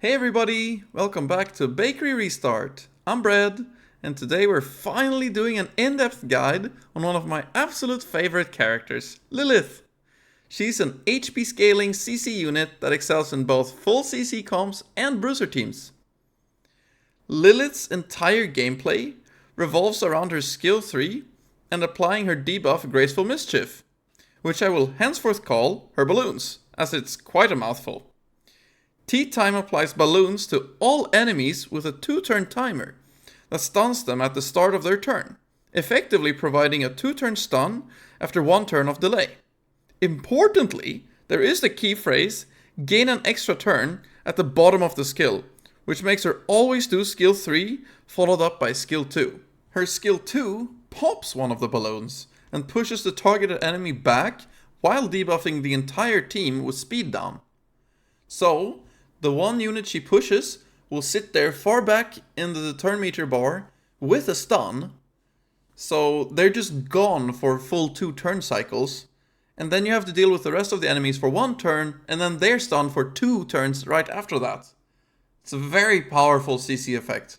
Hey everybody, welcome back to Bakery Restart. I'm Bread, and today we're finally doing an in-depth guide on one of my absolute favorite characters, Lilith. She's an HP scaling CC unit that excels in both full CC comps and Bruiser teams. Lilith's entire gameplay revolves around her skill 3 and applying her debuff Graceful Mischief, which I will henceforth call her balloons, as it's quite a mouthful. Tea Time applies balloons to all enemies with a 2-turn timer that stuns them at the start of their turn, effectively providing a 2-turn stun after 1 turn of delay. Importantly, there is the key phrase, gain an extra turn, at the bottom of the skill, which makes her always do skill 3 followed up by skill 2. Her skill 2 pops one of the balloons and pushes the targeted enemy back while debuffing the entire team with speed down. So, the one unit she pushes will sit there far back in the turn meter bar with a stun, so they're just gone for full 2 turn cycles, and then you have to deal with the rest of the enemies for 1 turn, and then they're stunned for 2 turns right after that. It's a very powerful CC effect.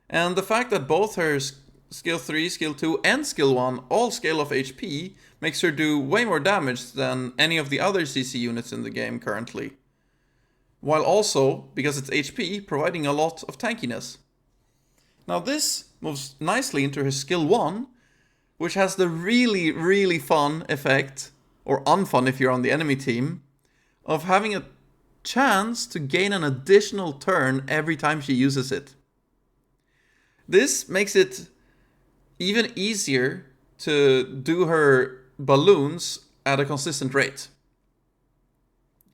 And the fact that both her skill 3, skill 2 and skill 1 all scale off HP makes her do way more damage than any of the other CC units in the game currently. While also, because it's HP, providing a lot of tankiness. Now this moves nicely into her skill 1, which has the really fun effect, or unfun if you're on the enemy team, of having a chance to gain an additional turn every time she uses it. This makes it even easier to do her balloons at a consistent rate.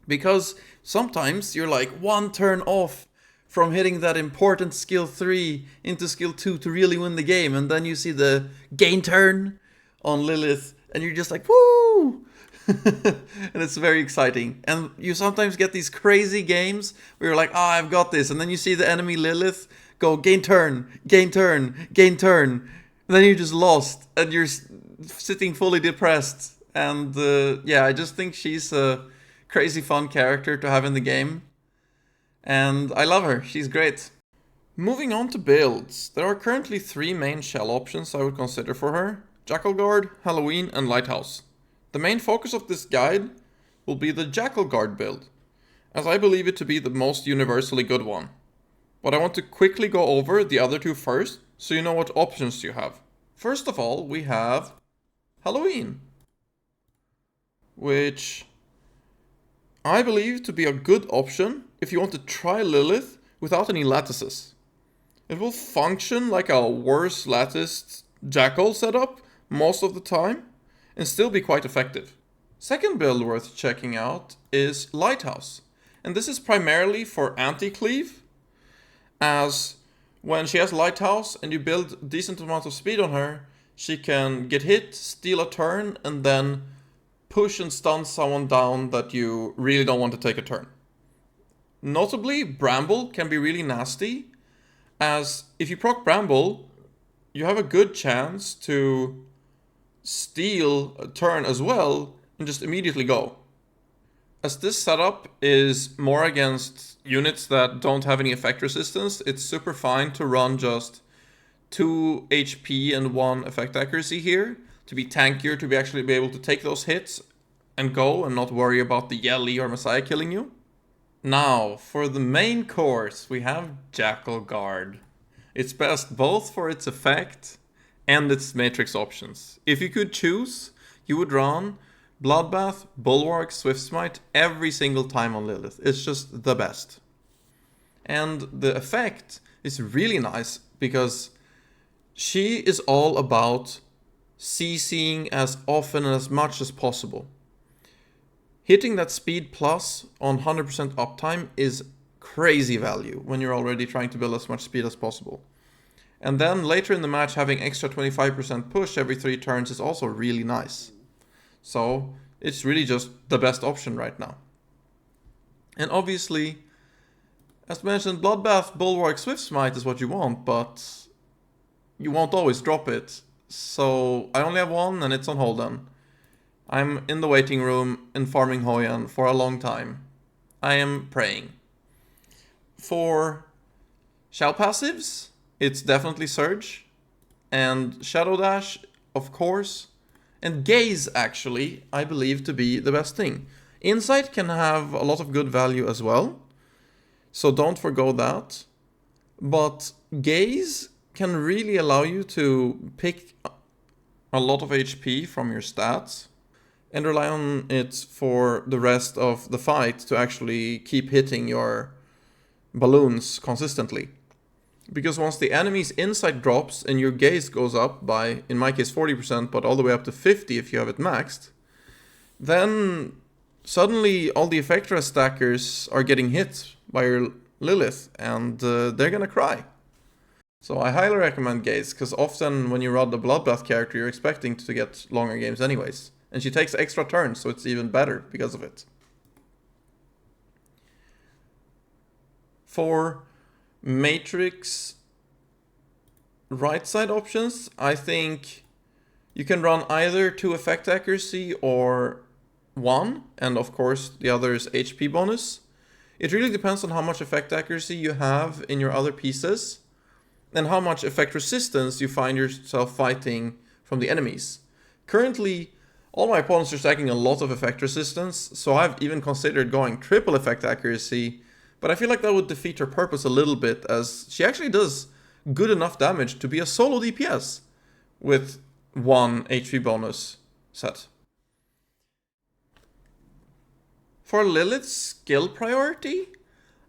Because sometimes you're like 1 turn off from hitting that important skill 3 into skill 2 to really win the game, and then you see the gain turn on Lilith and you're just like, woo! And it's very exciting. And you sometimes get these crazy games where you're like, I've got this, and then you see the enemy Lilith go gain turn, gain turn, gain turn, and then you're just lost and you're sitting fully depressed. And I just think she's a crazy fun character to have in the game, and I love her, she's great. Moving on to builds, there are currently 3 main shell options I would consider for her: Jackal Guard, Halloween and Lighthouse. The main focus of this guide will be the Jackal Guard build, as I believe it to be the most universally good one. But I want to quickly go over the other 2 first, so you know what options you have. First of all, we have Halloween, which I believe to be a good option if you want to try Lilith without any lattices. It will function like a worse latticed Jackal setup most of the time and still be quite effective. Second build worth checking out is Lighthouse, and this is primarily for anti-cleave, as when she has Lighthouse and you build a decent amount of speed on her, she can get hit, steal a turn, and then push and stun someone down that you really don't want to take a turn. Notably, Bramble can be really nasty, as if you proc Bramble, you have a good chance to steal a turn as well and just immediately go. As this setup is more against units that don't have any effect resistance, it's super fine to run just 2 HP and 1 effect accuracy here, to be tankier, to actually be able to take those hits and go and not worry about the Yelly or Messiah killing you. Now, for the main course, we have Jackal Guard. It's best both for its effect and its matrix options. If you could choose, you would run Bloodbath, Bulwark, Swift Smite every single time on Lilith. It's just the best. And the effect is really nice because she is all about CCing as often and as much as possible. Hitting that speed plus on 100% uptime is crazy value when you're already trying to build as much speed as possible. And then later in the match, having extra 25% push every 3 turns is also really nice. So it's really just the best option right now. And obviously, as mentioned, Bloodbath, Bulwark, Swift Smite is what you want, but you won't always drop it. So I only have 1 and it's on Holden. I'm in the waiting room in farming Hoyan for a long time. I am praying. For shell passives, it's definitely Surge. And Shadow Dash, of course. And Gaze, actually, I believe to be the best thing. Insight can have a lot of good value as well, so don't forgo that. But Gaze can really allow you to pick a lot of HP from your stats and rely on it for the rest of the fight to actually keep hitting your balloons consistently. Because once the enemy's insight drops and your gaze goes up by, in my case, 40%, but all the way up to 50% if you have it maxed, then suddenly all the Etheria stackers are getting hit by your Lilith, and they're gonna cry. So I highly recommend gaze, because often when you run the Bloodbath character, you're expecting to get longer games anyways. And she takes extra turns, so it's even better because of it. For Matrix right side options, I think you can run either 2 effect accuracy or 1, and of course the other is HP bonus. It really depends on how much effect accuracy you have in your other pieces and how much effect resistance you find yourself fighting from the enemies. Currently, all my opponents are stacking a lot of effect resistance, so I've even considered going triple effect accuracy, but I feel like that would defeat her purpose a little bit, as she actually does good enough damage to be a solo DPS with 1 HP bonus set. For Lilith's skill priority,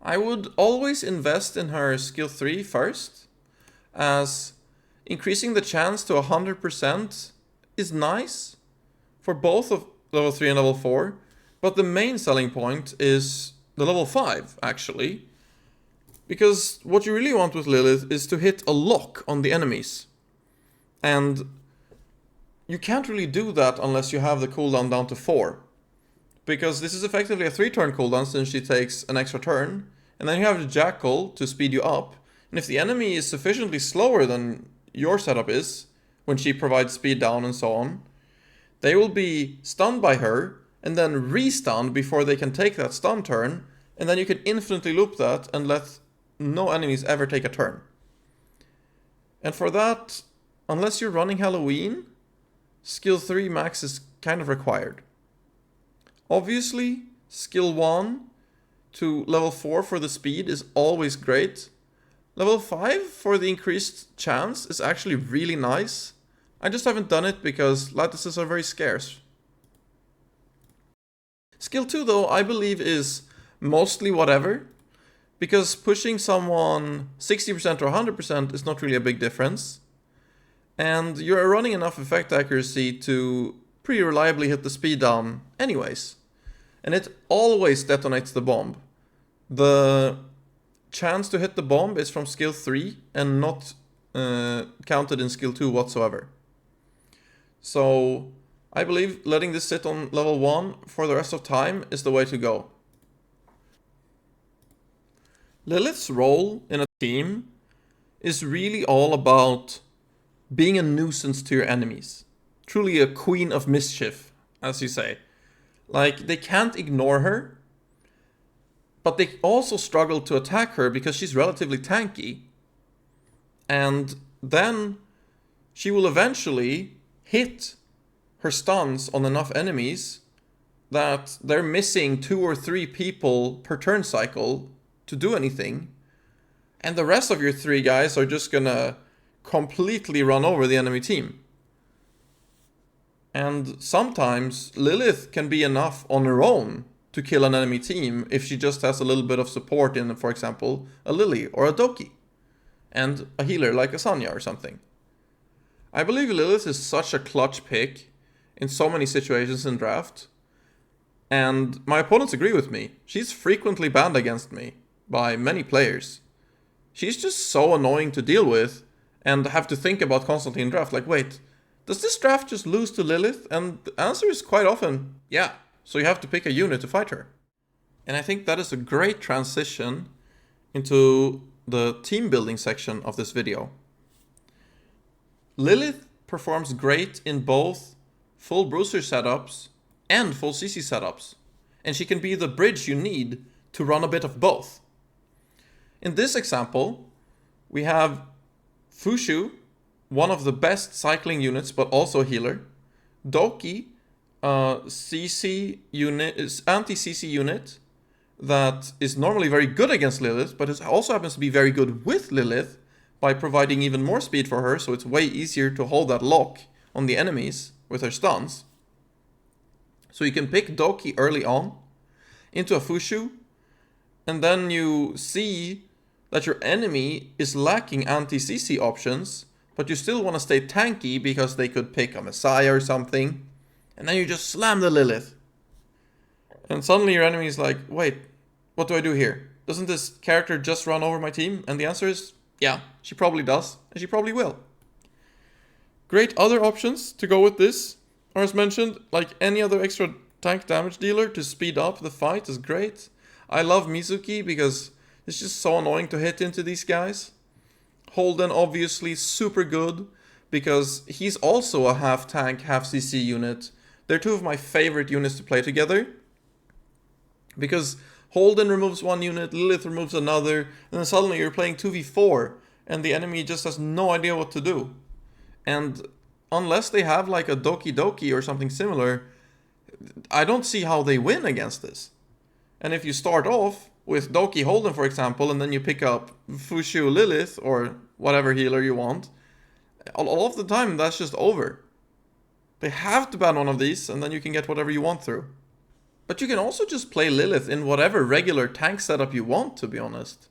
I would always invest in her skill 3 first, as increasing the chance to 100% is nice for both of level 3 and level 4, but the main selling point is the level 5, actually. Because what you really want with Lilith is to hit a lock on the enemies. And you can't really do that unless you have the cooldown down to 4. Because this is effectively a 3-turn cooldown since she takes an extra turn. And then you have the Jackal to speed you up. And if the enemy is sufficiently slower than your setup is, when she provides speed down and so on, they will be stunned by her and then re-stunned before they can take that stun turn. And then you can infinitely loop that and let no enemies ever take a turn. And for that, unless you're running Halloween, skill 3 max is kind of required. Obviously, skill 1 to level 4 for the speed is always great. Level 5 for the increased chance is actually really nice. I just haven't done it because lattices are very scarce. Skill 2 though, I believe is mostly whatever, because pushing someone 60% or 100% is not really a big difference. And you're running enough effect accuracy to pretty reliably hit the speed down anyways. And it always detonates the bomb. The chance to hit the bomb is from skill 3 and not counted in skill 2 whatsoever. So I believe letting this sit on level 1 for the rest of time is the way to go. Lilith's role in a team is really all about being a nuisance to your enemies. Truly a queen of mischief, as you say. Like, they can't ignore her, but they also struggle to attack her because she's relatively tanky. And then she will eventually hit her stuns on enough enemies that they're missing 2 or 3 people per turn cycle to do anything. And the rest of your 3 guys are just gonna completely run over the enemy team. And sometimes Lilith can be enough on her own to kill an enemy team if she just has a little bit of support in, for example, a Lily or a Doki. And a healer like a Sanya or something. I believe Lilith is such a clutch pick in so many situations in draft. And my opponents agree with me. She's frequently banned against me by many players. She's just so annoying to deal with and have to think about constantly in draft. Like, wait, does this draft just lose to Lilith? And the answer is quite often, yeah. So you have to pick a unit to fight her. And I think that is a great transition into the team building section of this video. Lilith performs great in both full Bruiser setups and full CC setups. And she can be the bridge you need to run a bit of both. In this example, we have Fushu, one of the best cycling units, but also a healer. Doki, CC unit, is anti-CC unit that is normally very good against Lilith, but it also happens to be very good with Lilith by providing even more speed for her, so it's way easier to hold that lock on the enemies with her stuns. So you can pick Doki early on into a Fushu, and then you see that your enemy is lacking anti-CC options, but you still want to stay tanky because they could pick a Messiah or something, and then you just slam the Lilith. And suddenly your enemy is like, wait, what do I do here? Doesn't this character just run over my team? And the answer is, yeah, she probably does, and she probably will. Great other options to go with this are, as mentioned, like any other extra tank damage dealer to speed up the fight is great. I love Mizuki because it's just so annoying to hit into these guys. Holden obviously super good because he's also a half tank, half CC unit. They're two of my favorite units to play together. Because Holden removes one unit, Lilith removes another, and then suddenly you're playing 2v4 and the enemy just has no idea what to do. And unless they have like a Doki Doki or something similar, I don't see how they win against this. And if you start off with Doki Holden, for example, and then you pick up Fushu Lilith or whatever healer you want, a lot of the time that's just over. They have to ban one of these and then you can get whatever you want through. But you can also just play Lilith in whatever regular tank setup you want, to be honest.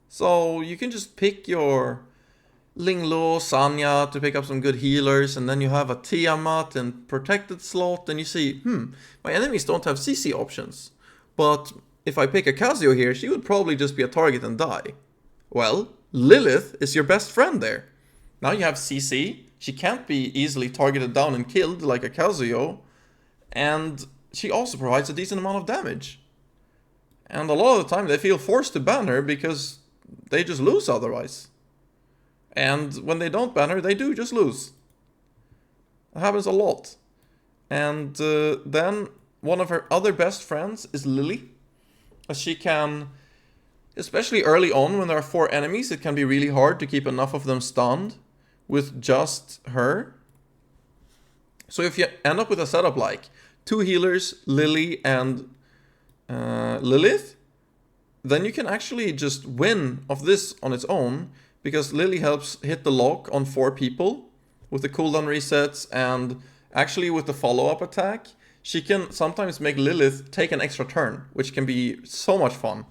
So you can just pick your Lingluo, Sanya to pick up some good healers, and then you have a Tiamat in protected slot, and you see, my enemies don't have CC options. But if I pick a Kazuyo here, she would probably just be a target and die. Well, Lilith is your best friend there. Now you have CC, she can't be easily targeted down and killed like a Kazuyo, and she also provides a decent amount of damage. And a lot of the time they feel forced to ban her because they just lose otherwise. And when they don't ban her, they do just lose. That happens a lot. And then one of her other best friends is Lily. As she can, especially early on when there are 4 enemies, it can be really hard to keep enough of them stunned with just her. So if you end up with a setup like 2 healers, Lily and Lilith, then you can actually just win of this on its own, because Lily helps hit the lock on 4 people with the cooldown resets, and actually with the follow-up attack, she can sometimes make Lilith take an extra turn, which can be so much fun.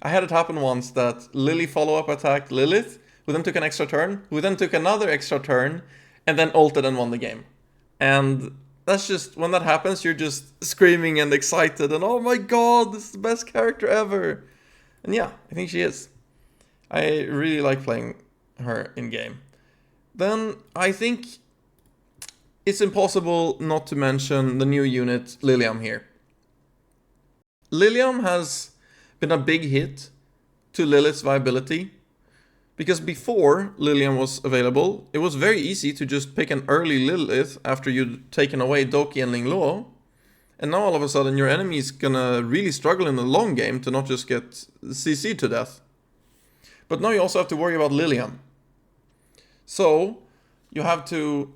I had it happen once that Lily follow-up attacked Lilith, who then took an extra turn, who then took another extra turn, and then ulted and won the game. And that's just, when that happens, you're just screaming and excited, and oh my god, this is the best character ever. And yeah, I think she is. I really like playing her in game. Then I think it's impossible not to mention the new unit Lilium here. Lilium has been a big hit to Lilith's viability, because before Lilium was available, it was very easy to just pick an early Lilith after you'd taken away Doki and Lingluo, and now all of a sudden your enemy's gonna really struggle in the long game to not just get CC to death. But now you also have to worry about Lilium. So you have to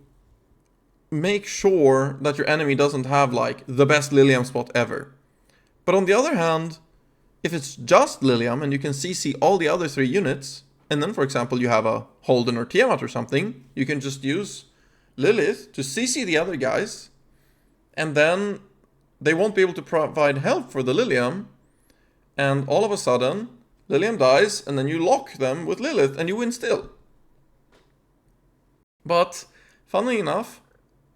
make sure that your enemy doesn't have like the best Lilium spot ever. But on the other hand, if it's just Lilium and you can CC all the other 3 units, and then for example you have a Holden or Tiamat or something, you can just use Lilith to CC the other guys, and then they won't be able to provide help for the Lilium, and all of a sudden Lilium dies, and then you lock them with Lilith, and you win still. But, funnily enough,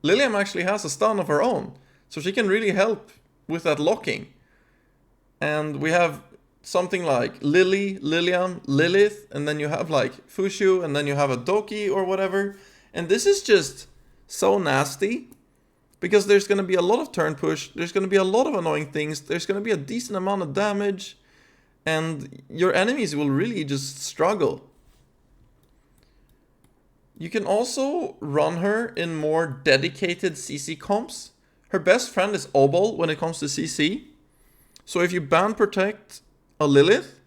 Lilium actually has a stun of her own, so she can really help with that locking. And we have something like Lily, Lilium, Lilith, and then you have like Fushu, and then you have a Doki or whatever. And this is just so nasty, because there's going to be a lot of turn push, there's going to be a lot of annoying things, there's going to be a decent amount of damage, and your enemies will really just struggle. You can also run her in more dedicated CC comps. Her best friend is Obol when it comes to CC. So if you ban protect a Lilith,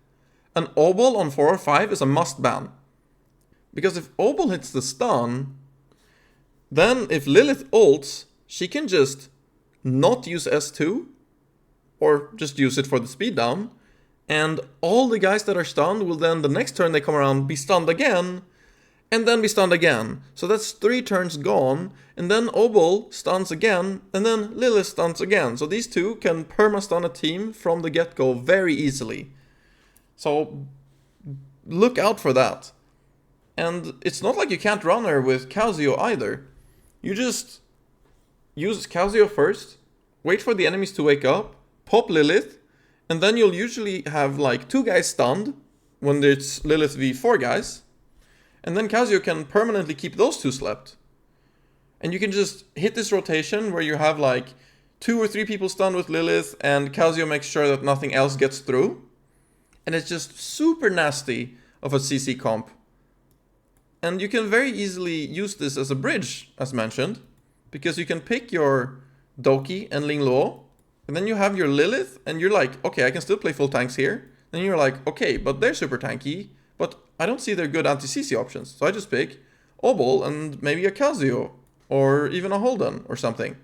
an Obol on 4 or 5 is a must ban. Because if Obol hits the stun, then if Lilith ults, she can just not use S2, or just use it for the speed down, and all the guys that are stunned will then the next turn they come around be stunned again, and then be stunned again. So that's 3 turns gone, and then Obol stuns again, and then Lilith stuns again. So these two can perma-stun a team from the get-go very easily. So look out for that. And it's not like you can't run her with Kazuyo either. You just use Kazuyo first, wait for the enemies to wake up, pop Lilith, and then you'll usually have like 2 guys stunned when it's Lilith v 4 guys. And then Kazuyo can permanently keep those 2 slept. And you can just hit this rotation where you have like 2 or 3 people stunned with Lilith and Kazuyo makes sure that nothing else gets through. And it's just super nasty of a CC comp. And you can very easily use this as a bridge, as mentioned, because you can pick your Doki and Ling Luo, and then you have your Lilith, and you're like, okay, I can still play full tanks here. Then you're like, okay, but they're super tanky, but I don't see their good anti-CC options. So I just pick Obol and maybe a Kazuyo, or even a Holden, or something.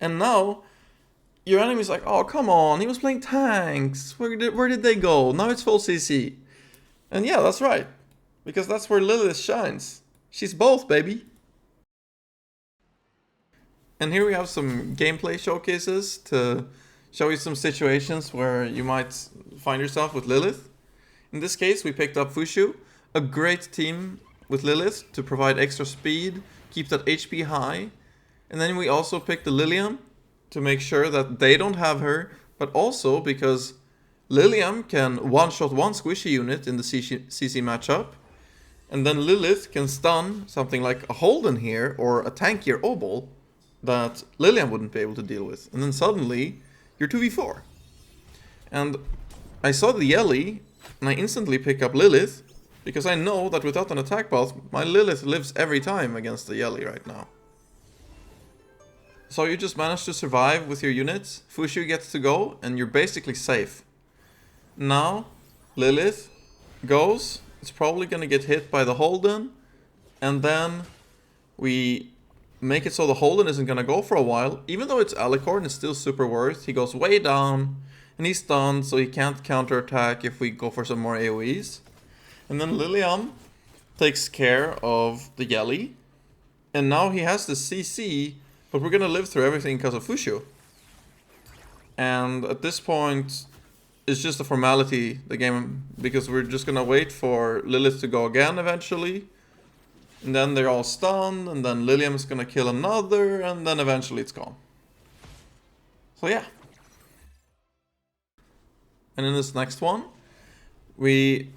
And now, your enemy's like, oh, come on, he was playing tanks. Where did they go? Now it's full CC. And yeah, that's right. Because that's where Lilith shines. She's both, baby. And here we have some gameplay showcases to show you some situations where you might find yourself with Lilith. In this case, we picked up Fushu, a great team with Lilith to provide extra speed, keep that HP high. And then we also picked the Lilium to make sure that they don't have her, but also because Lilium can one-shot one squishy unit in the CC matchup. And then Lilith can stun something like a Holden here, or a tankier Obol, that Lilium wouldn't be able to deal with. And then suddenly, you're 2v4. And I saw the Yelly, and I instantly pick up Lilith, because I know that without an attack path, my Lilith lives every time against the Yelly right now. So you just manage to survive with your units, Fushu gets to go, and you're basically safe. Now, Lilith goes. It's probably going to get hit by the Holden, and then we make it so the Holden isn't going to go for a while. Even though it's Alicorn, it's still super worth. He goes way down, and he's stunned, so he can't counterattack if we go for some more AoEs. And then Lilium takes care of the Yelly, and now he has the CC, but we're going to live through everything because of Fushu. And at this point, it's just a formality, the game, because we're just gonna wait for Lilith to go again eventually. And then they're all stunned, and then Lilium is gonna kill another, and then eventually it's gone. So yeah. And in this next one, we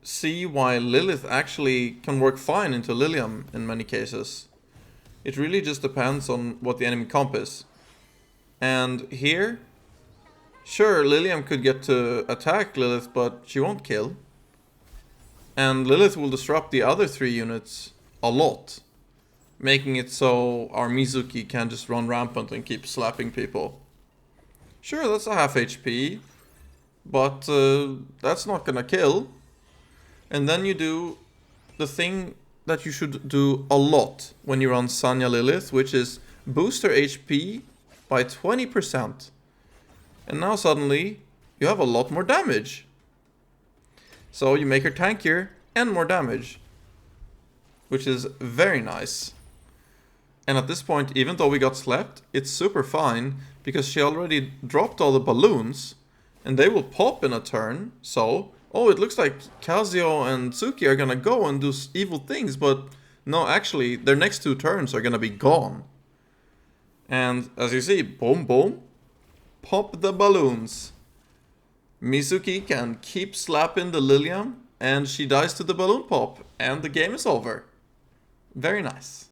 see why Lilith actually can work fine into Lilium in many cases. It really just depends on what the enemy comp is. And here, sure, Lilium could get to attack Lilith, but she won't kill. And Lilith will disrupt the other 3 units a lot, making it so our Mizuki can just run rampant and keep slapping people. Sure, that's a half HP, but that's not gonna kill. And then you do the thing that you should do a lot when you run Sanya Lilith, which is boost her HP by 20%. And now suddenly, you have a lot more damage. So you make her tankier and more damage, which is very nice. And at this point, even though we got slept, it's super fine, because she already dropped all the balloons, and they will pop in a turn, so, oh, it looks like Kazuyo and Tsuki are gonna go and do evil things, but no, actually, their next 2 turns are gonna be gone. And as you see, boom, boom, pop the balloons. Mizuki can keep slapping the Lilium, and she dies to the balloon pop, and the game is over. Very nice.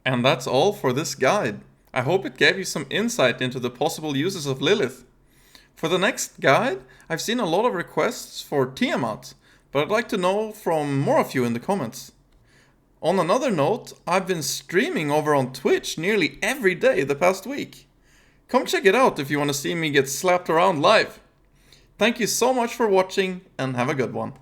And that's all for this guide. I hope it gave you some insight into the possible uses of Lilith. For the next guide, I've seen a lot of requests for Tiamat, but I'd like to know from more of you in the comments. On another note, I've been streaming over on Twitch nearly every day the past week. Come check it out if you want to see me get slapped around live. Thank you so much for watching and have a good one.